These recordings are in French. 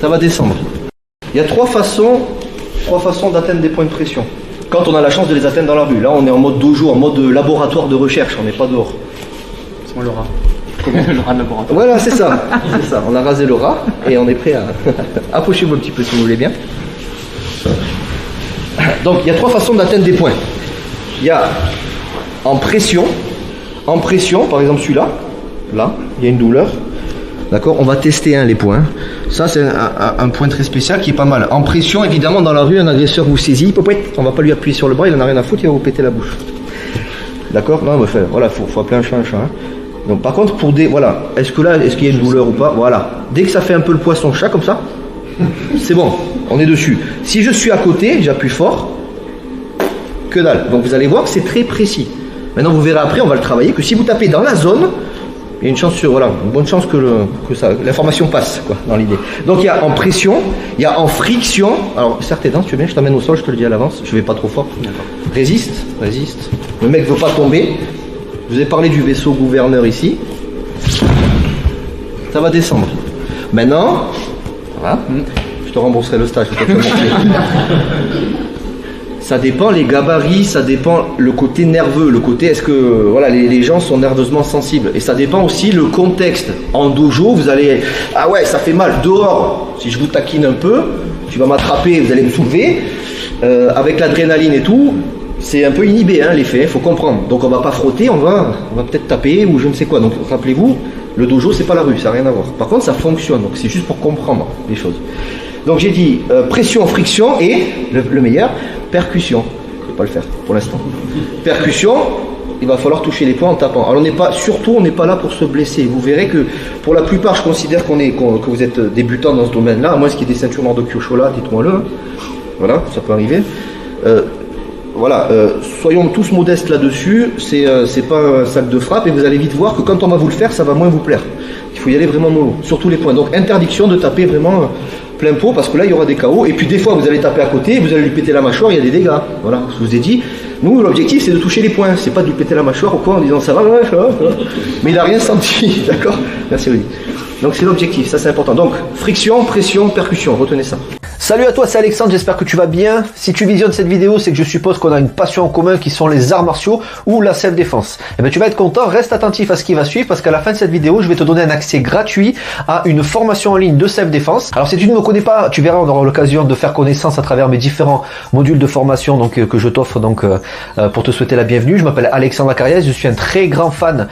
ça va descendre. Il y a trois façons d'atteindre des points de pression. Quand on a la chance de les atteindre dans la rue. Là, on est en mode dojo, en mode laboratoire de recherche, on n'est pas dehors. C'est moi le rat. Le rat de laboratoire. Voilà, c'est ça. C'est ça. On a rasé le rat et on est prêt à... Approchez-vous un petit peu si vous voulez bien. Donc, il y a trois façons d'atteindre des points. Il y a en pression, par exemple celui-là, là, il y a une douleur. D'accord, on va tester les points. Ça, c'est un point très spécial qui est pas mal. En pression, évidemment, dans la rue, un agresseur vous saisit, on va pas lui appuyer sur le bras, il en a rien à foutre, il va vous péter la bouche. D'accord. Non, mais voilà, faut appeler un chat un chat. Hein. Donc, par contre, voilà, est-ce qu'il y a une douleur ou pas? Voilà. Dès que ça fait un peu le poisson chat comme ça, c'est bon, on est dessus. Si je suis à côté, j'appuie fort, que dalle. Donc, vous allez voir que c'est très précis. Maintenant, vous verrez après, on va le travailler, que si vous tapez dans la zone, il y a une chance une bonne chance que l'information passe, quoi, dans l'idée. Donc, il y a en pression, il y a en friction. Alors, serre tes dents, si tu veux bien, je t'amène au sol, je te le dis à l'avance, je vais pas trop fort. Résiste. Le mec veut pas tomber. Je vous ai parlé du vaisseau gouverneur ici. Ça va descendre. Maintenant, voilà, je te rembourserai le stage. Ça dépend les gabarits, ça dépend le côté nerveux, le côté est-ce que voilà les gens sont nerveusement sensibles. Et ça dépend aussi le contexte. En dojo, vous allez ah ouais ça fait mal dehors. Si je vous taquine un peu, tu vas m'attraper, vous allez me soulever. Avec l'adrénaline et tout. C'est un peu inhibé l'effet, il faut comprendre. Donc on va pas frotter, on va peut-être taper ou je ne sais quoi. Donc rappelez-vous, le dojo c'est pas la rue, ça n'a rien à voir. Par contre ça fonctionne, donc c'est juste pour comprendre les choses. Donc j'ai dit pression, friction et le meilleur, percussion. Je vais pas le faire pour l'instant. Percussion, il va falloir toucher les points en tapant. Alors on n'est pas là pour se blesser. Vous verrez que pour la plupart je considère que vous êtes débutant dans ce domaine-là, à moins qu'il y ait des ceintures noires de Kyochola, dites-moi-le. Voilà, ça peut arriver. Voilà, soyons tous modestes là-dessus, c'est pas un sac de frappe et vous allez vite voir que quand on va vous le faire, ça va moins vous plaire. Il faut y aller vraiment mollo, sur tous les points. Donc interdiction de taper vraiment plein pot parce que là il y aura des KO et puis des fois vous allez taper à côté, vous allez lui péter la mâchoire, il y a des dégâts. Voilà, je vous ai dit, nous l'objectif c'est de toucher les points, c'est pas de lui péter la mâchoire ou quoi en disant ça va, ouais, ça va. Mais il a rien senti, d'accord? Merci Rudy. Donc c'est l'objectif, ça c'est important. Donc friction, pression, percussion, retenez ça. Salut à toi, c'est Alexandre, j'espère que tu vas bien. Si tu visionnes cette vidéo, c'est que je suppose qu'on a une passion en commun qui sont les arts martiaux ou la self-défense. Et bien tu vas être content, reste attentif à ce qui va suivre parce qu'à la fin de cette vidéo, je vais te donner un accès gratuit à une formation en ligne de self-défense. Alors si tu ne me connais pas, tu verras, on aura l'occasion de faire connaissance à travers mes différents modules de formation que je t'offre pour te souhaiter la bienvenue. Je m'appelle Alexandre Acariès, je suis un très grand fan,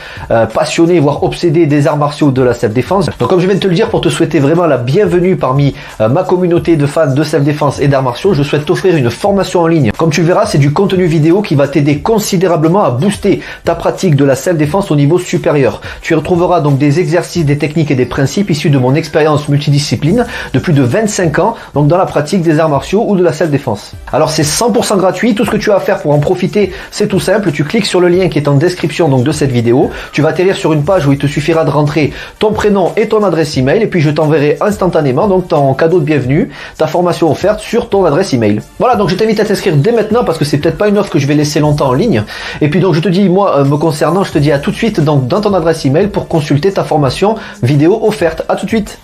passionné, voire obsédé des arts martiaux de la self-défense. Donc comme je viens de te le dire, pour te souhaiter vraiment la bienvenue parmi ma communauté de fans de self-défense et d'arts martiaux, je souhaite t'offrir une formation en ligne. Comme tu le verras, c'est du contenu vidéo qui va t'aider considérablement à booster ta pratique de la self-défense au niveau supérieur. Tu y retrouveras donc des exercices, des techniques et des principes issus de mon expérience multidiscipline de plus de 25 ans donc dans la pratique des arts martiaux ou de la self-défense. Alors c'est 100% gratuit, tout ce que tu as à faire pour en profiter, c'est tout simple, tu cliques sur le lien qui est en description donc de cette vidéo, tu vas atterrir sur une page où il te suffira de rentrer ton prénom et ton adresse email et puis je t'enverrai instantanément donc ton cadeau de bienvenue, ta formation offerte sur ton adresse email. Voilà, donc je t'invite à t'inscrire dès maintenant parce que c'est peut-être pas une offre que je vais laisser longtemps en ligne. Et puis donc je te dis, moi me concernant, je te dis à tout de suite donc dans ton adresse email pour consulter ta formation vidéo offerte. À tout de suite.